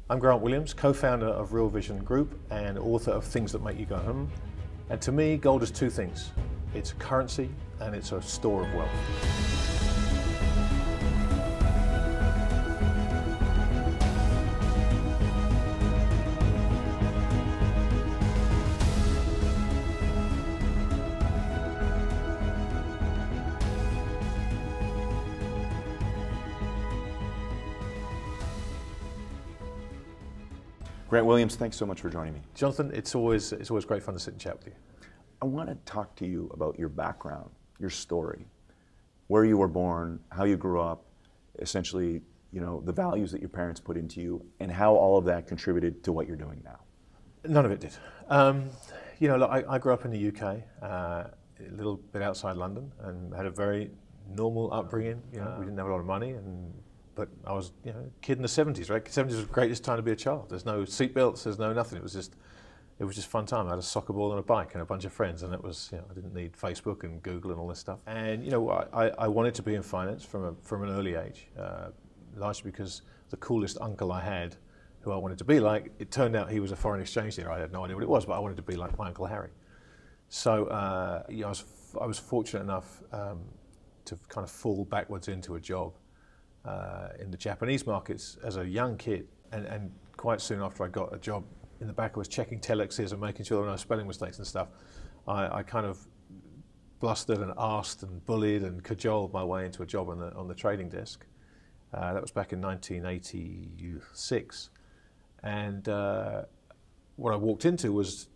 I'm Grant Williams, co-founder of Real Vision Group and author of Things That Make You Go Hum. And to me, gold is two things. It's a currency and it's a store of wealth. Grant Williams, thanks so much for joining me. Jonathan, it's always great fun to sit and chat with you. I want to talk to you about your background, your story, where you were born, how you grew up, essentially, the values that your parents put into you, and how all of that contributed to what you're doing now. None of it did. Look, I grew up in the UK, a little bit outside London, and had a very normal upbringing. We didn't have a lot of money, but I was, a kid in the 70s, right? 70s was the greatest time to be a child. There's no seatbelts, there's no nothing. It was just fun time. I had a soccer ball and a bike and a bunch of friends, and it was, I didn't need Facebook and Google and all this stuff. And I wanted to be in finance from an early age, largely because the coolest uncle I had, who I wanted to be like, it turned out he was a foreign exchange dealer. I had no idea what it was, but I wanted to be like my Uncle Harry. So I was fortunate enough to kind of fall backwards into a job in the Japanese markets as a young kid, and quite soon after I got a job in the back, I was checking telexes and making sure there were no spelling mistakes and stuff. I kind of blustered and asked and bullied and cajoled my way into a job on the trading desk. That was back in 1986, and what I walked into was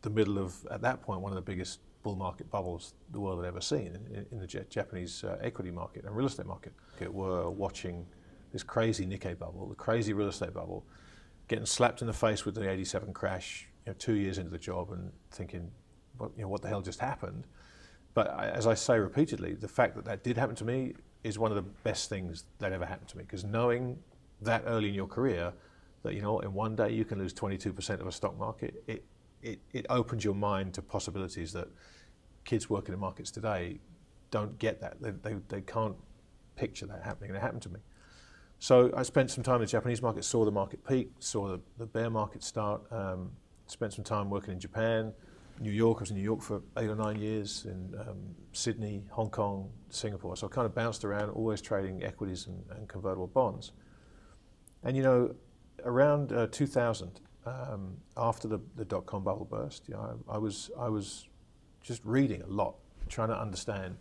the middle of, at that point, one of the biggest bull market bubbles the world had ever seen in the Japanese equity market and real estate market. We're watching this crazy Nikkei bubble, the crazy real estate bubble, getting slapped in the face with the '87 crash, 2 years into the job, and thinking, what the hell just happened? But as I say repeatedly, the fact that did happen to me is one of the best things that ever happened to me, because knowing that early in your career that in one day you can lose 22% of a stock market, it opens your mind to possibilities that kids working in markets today don't get that. They can't picture that happening, and it happened to me. So I spent some time in the Japanese market, saw the market peak, saw the bear market start, spent some time working in Japan, New York. I was in New York for 8 or 9 years, in Sydney, Hong Kong, Singapore. So I kind of bounced around, always trading equities and convertible bonds. And around 2000, after the dot-com bubble burst, I was just reading a lot, trying to understand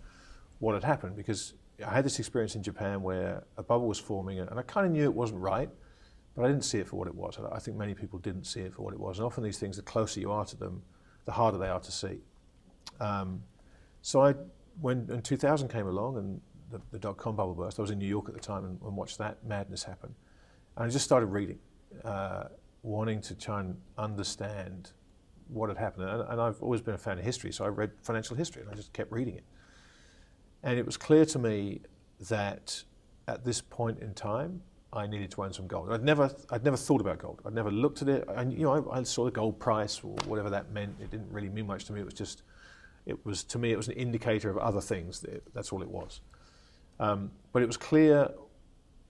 what had happened, because I had this experience in Japan where a bubble was forming, and I kind of knew it wasn't right, but I didn't see it for what it was. I think many people didn't see it for what it was, and often these things, the closer you are to them, the harder they are to see. So when 2000 came along and the dot-com bubble burst, I was in New York at the time and watched that madness happen. And I just started reading, wanting to try and understand what had happened. And I've always been a fan of history, so I read financial history and I just kept reading it. And it was clear to me that at this point in time, I needed to own some gold. I'd never thought about gold. I'd never looked at it. I saw the gold price or whatever that meant. It didn't really mean much to me. To me, it was an indicator of other things. That's all it was. But it was clear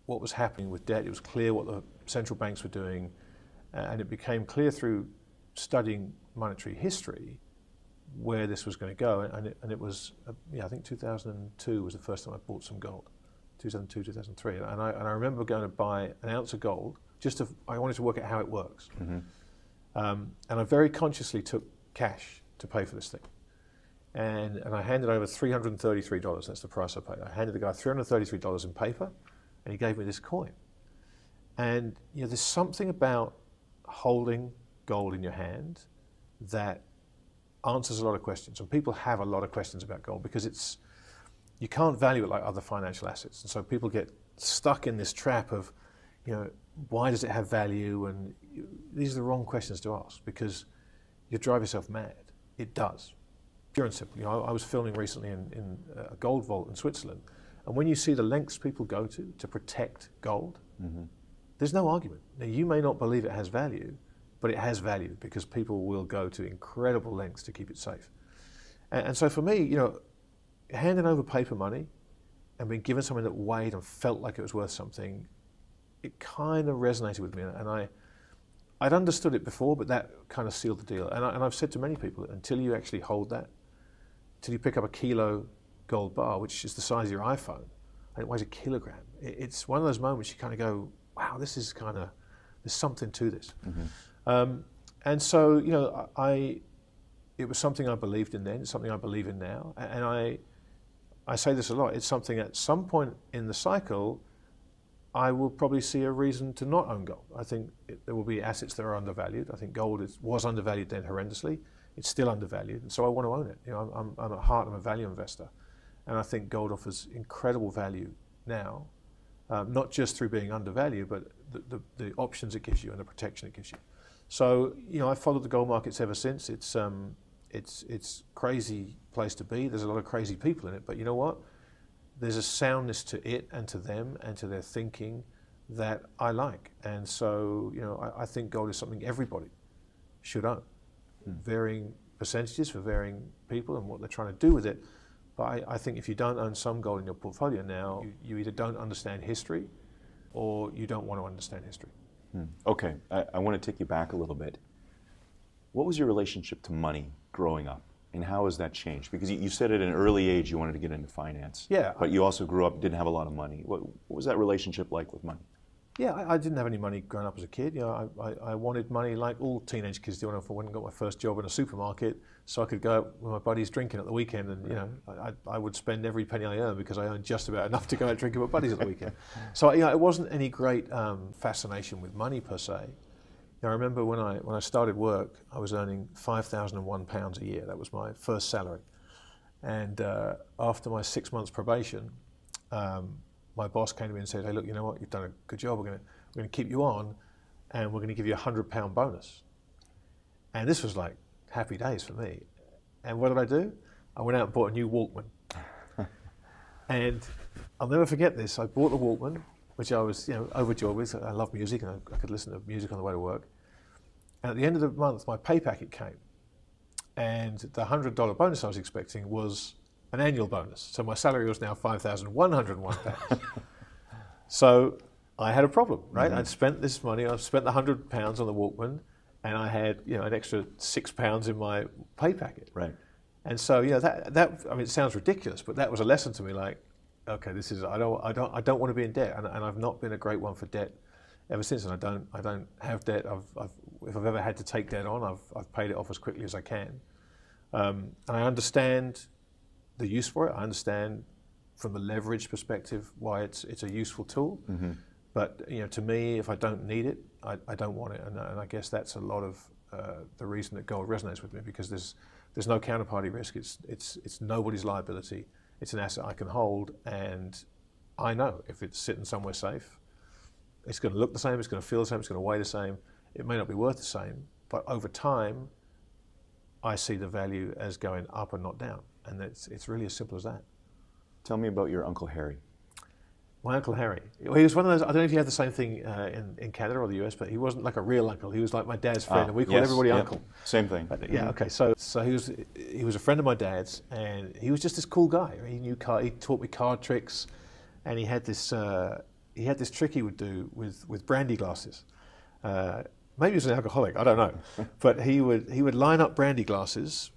what was happening with debt. It was clear what the central banks were doing. And it became clear through studying monetary history where this was going to go. And it was, I think 2002 was the first time I bought some gold. 2002, 2003, and I remember going to buy an ounce of gold. I wanted to work out how it works, and I very consciously took cash to pay for this thing, and I handed over $333. That's the price I paid. I handed the guy $333 in paper, and he gave me this coin. And there's something about holding gold in your hand that answers a lot of questions, and people have a lot of questions about gold because you can't value it like other financial assets. And so people get stuck in this trap of, why does it have value? And these are the wrong questions to ask, because you drive yourself mad. It does. Pure and simple. I was filming recently in a gold vault in Switzerland. And when you see the lengths people go to protect gold, there's no argument. Now, you may not believe it has value, but it has value because people will go to incredible lengths to keep it safe. And so for me, handing over paper money and being given something that weighed and felt like it was worth something, it kind of resonated with me. And I'd understood it before, but that kind of sealed the deal. And I've said to many people, until you actually hold that, until you pick up a kilo gold bar, which is the size of your iPhone, and it weighs a kilogram, it's one of those moments you kind of go, wow, this is kind of, there's something to this. And so, you know, it was something I believed in then, it's something I believe in now. And I say this a lot, it's something at some point in the cycle, I will probably see a reason to not own gold. I think there will be assets that are undervalued. I think gold was undervalued then horrendously. It's still undervalued, and so I want to own it. You know, I'm at heart, I'm a value investor. And I think gold offers incredible value now, not just through being undervalued, but the options it gives you and the protection it gives you. So, you know, I've followed the gold markets ever since. It's crazy place to be. There's a lot of crazy people in it, but you know what? There's a soundness to it and to them and to their thinking that I like. And so, you know, I think gold is something everybody should own. Varying percentages for varying people and what they're trying to do with it. But I think if you don't own some gold in your portfolio now, you either don't understand history or you don't want to understand history. Okay, I want to take you back a little bit. What was your relationship to money growing up? And how has that changed? Because you said at an early age you wanted to get into finance. Yeah. But you also grew up, didn't have a lot of money. What was that relationship like with money? Yeah, I didn't have any money growing up as a kid. You know, I wanted money like all teenage kids do. I went and got my first job in a supermarket so I could go out with my buddies drinking at the weekend, and you know, I would spend every penny I earned because I earned just about enough to go out drinking with my buddies at the weekend. So you know, it wasn't any great fascination with money per se. You know, I remember when I started work, I was earning £5,001 a year. That was my first salary, and after my 6 months probation. My boss came to me and said, hey, look, you know what, you've done a good job, we're going to keep you on, and we're going to give you a £100 bonus. And this was like happy days for me. And what did I do? I went out and bought a new Walkman. And I'll never forget this. I bought the Walkman, which I was, you know, overjoyed with. I love music, and I could listen to music on the way to work. And at the end of the month, my pay packet came. And the $100 bonus I was expecting was an annual bonus. So my salary was now £5,101. So I had a problem, right? I'd spent this money, I've spent the £100 on the Walkman, and I had, you know, an extra £6 in my pay packet. Right. And so, you know, that I mean, it sounds ridiculous, but that was a lesson to me. Like, okay, this is I don't want to be in debt, and I've not been a great one for debt ever since. And I don't have debt. If I've ever had to take debt on, I've paid it off as quickly as I can. And I understand the use for it. I understand from the leverage perspective why it's a useful tool. But you know, to me, if I don't need it, I don't want it. And I guess that's a lot of the reason that gold resonates with me, because there's no counterparty risk. It's nobody's liability. It's an asset I can hold, and I know if it's sitting somewhere safe, it's going to look the same, it's going to feel the same, it's going to weigh the same. It may not be worth the same, but over time, I see the value as going up and not down. And it's really as simple as that. Tell me about your Uncle Harry. My Uncle Harry. He was one of those, I don't know if you had the same thing in Canada or the US, but he wasn't like a real uncle. He was like my dad's friend, and we called everybody uncle. Same thing. But, yeah, okay. So he was a friend of my dad's, and he was just this cool guy. He taught me card tricks, and he had this trick he would do with brandy glasses. Maybe he was an alcoholic, I don't know. But he would line up brandy glasses,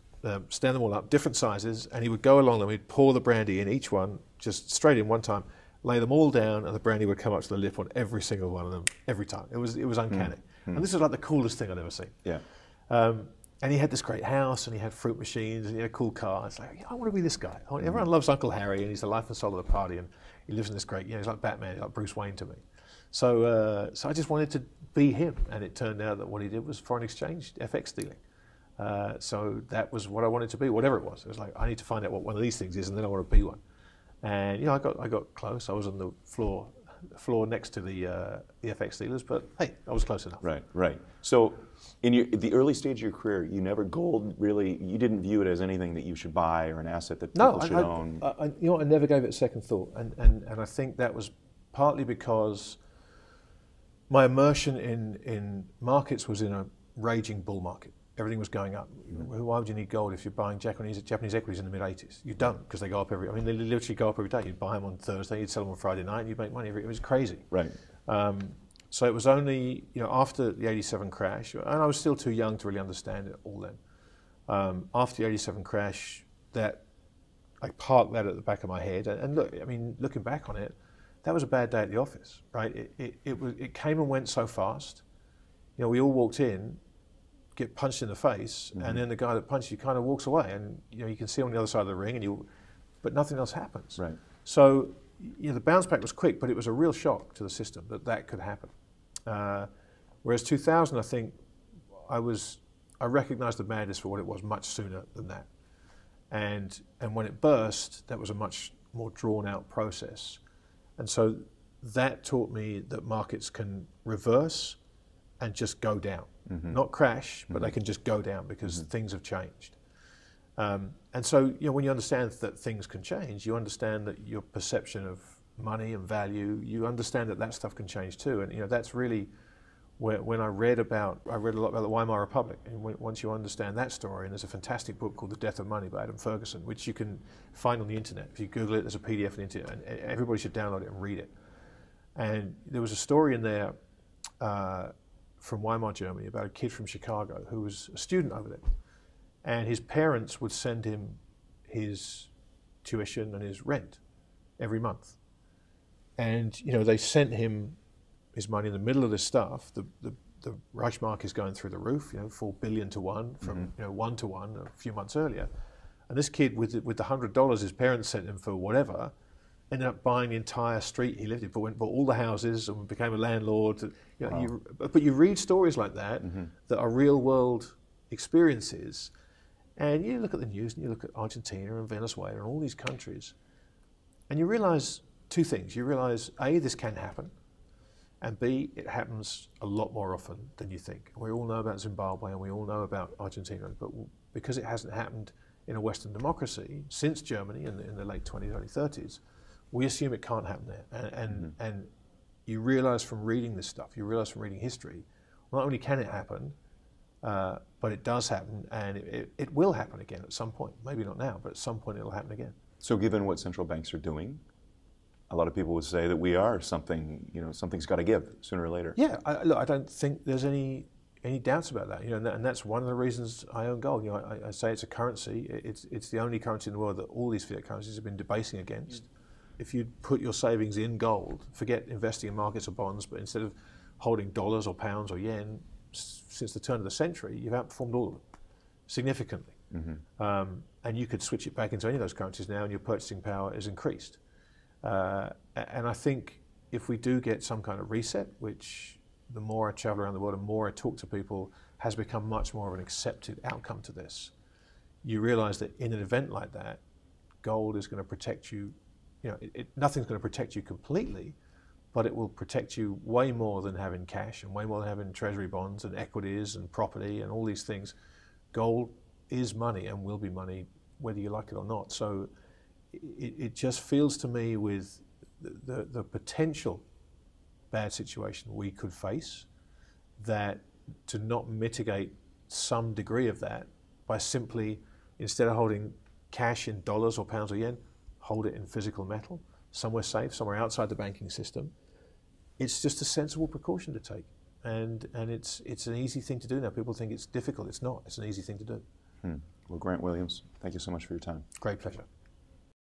stand them all up, different sizes, and he would go along them, he'd pour the brandy in each one, just straight in one time, lay them all down, and the brandy would come up to the lip on every single one of them, every time. It was uncanny. And this was like the coolest thing I'd ever seen. Yeah. And he had this great house, and he had fruit machines, and he had a cool car. It's like, I want to be this guy. Everyone loves Uncle Harry, and he's the life and soul of the party, and he lives in this great, he's like Batman, he's like Bruce Wayne to me. So I just wanted to be him, and it turned out that what he did was foreign exchange, FX dealing. So that was what I wanted to be, whatever it was. It was like, I need to find out what one of these things is, and then I want to be one. And you know, I got close. I was on the floor next to the FX dealers, but hey, I was close enough. Right, right. So in the early stage of your career, gold really, you didn't view it as anything that you should buy or an asset that people should own. You know, I never gave it a second thought, and I think that was partly because my immersion in markets was in a raging bull market. Everything was going up. Why would you need gold if you're buying Japanese equities in the mid-80s? You don't, because they go up they literally go up every day. You'd buy them on Thursday, you'd sell them on Friday night, and you'd make money. It was crazy. Right. So it was only, after the 87 crash, and I was still too young to really understand it all then. After the 87 crash, that I parked that at the back of my head. And look, I mean, looking back on it, that was a bad day at the office, right? It came and went so fast. We all walked in, get punched in the face, and then the guy that punched you kind of walks away, and you can see on the other side of the ring, but nothing else happens. Right. So the bounce back was quick, but it was a real shock to the system that could happen. Whereas 2000, I think, I recognised the madness for what it was much sooner than that, and when it burst, that was a much more drawn out process, and so that taught me that markets can reverse and just go down, not crash, but they can just go down because things have changed. And so, when you understand that things can change, you understand that your perception of money and value, you understand that stuff can change too. And that's really when I read a lot about the Weimar Republic. And once you understand that story, and there's a fantastic book called The Death of Money by Adam Ferguson, which you can find on the internet. If you Google it, there's a PDF on the internet, and everybody should download it and read it. And there was a story in there from Weimar, Germany, about a kid from Chicago who was a student over there. And his parents would send him his tuition and his rent every month. And, they sent him his money in the middle of this stuff. The Reichsmark is going through the roof, 4 billion to 1 from, 1 to 1 a few months earlier. And this kid with the $100 his parents sent him for whatever, ended up buying the entire street he lived in, bought all the houses and became a landlord. Wow. But you read stories like that that are real world experiences, and you look at the news and you look at Argentina and Venezuela and all these countries, and you realize two things. You realize, A, this can happen, and B, it happens a lot more often than you think. We all know about Zimbabwe and we all know about Argentina, but because it hasn't happened in a Western democracy since Germany in the late 20s, early 30s, we assume it can't happen there. And you realize from reading this stuff, you realize from reading history, not only can it happen, but it does happen, and it will happen again at some point. Maybe not now, but at some point it'll happen again. So given what central banks are doing, a lot of people would say that we are something, something's got to give sooner or later. Yeah, look, I don't think there's any doubts about that. And that's one of the reasons I own gold. I say it's a currency. It's the only currency in the world that all these fiat currencies have been debasing against. If you put your savings in gold, forget investing in markets or bonds, but instead of holding dollars or pounds or yen, since the turn of the century, you've outperformed all of them significantly. And you could switch it back into any of those currencies now, and your purchasing power is increased. And I think if we do get some kind of reset, which the more I travel around the world and more I talk to people, has become much more of an accepted outcome to this, you realize that in an event like that, gold is going to protect you. Nothing's going to protect you completely, but it will protect you way more than having cash and way more than having treasury bonds and equities and property and all these things. Gold is money and will be money whether you like it or not. So it just feels to me, with the potential bad situation we could face, that to not mitigate some degree of that by simply, instead of holding cash in dollars or pounds or yen, hold it in physical metal, somewhere safe, somewhere outside the banking system. It's just a sensible precaution to take. And it's an easy thing to do now. People think it's difficult. It's not. It's an easy thing to do. Well, Grant Williams, thank you so much for your time. Great pleasure.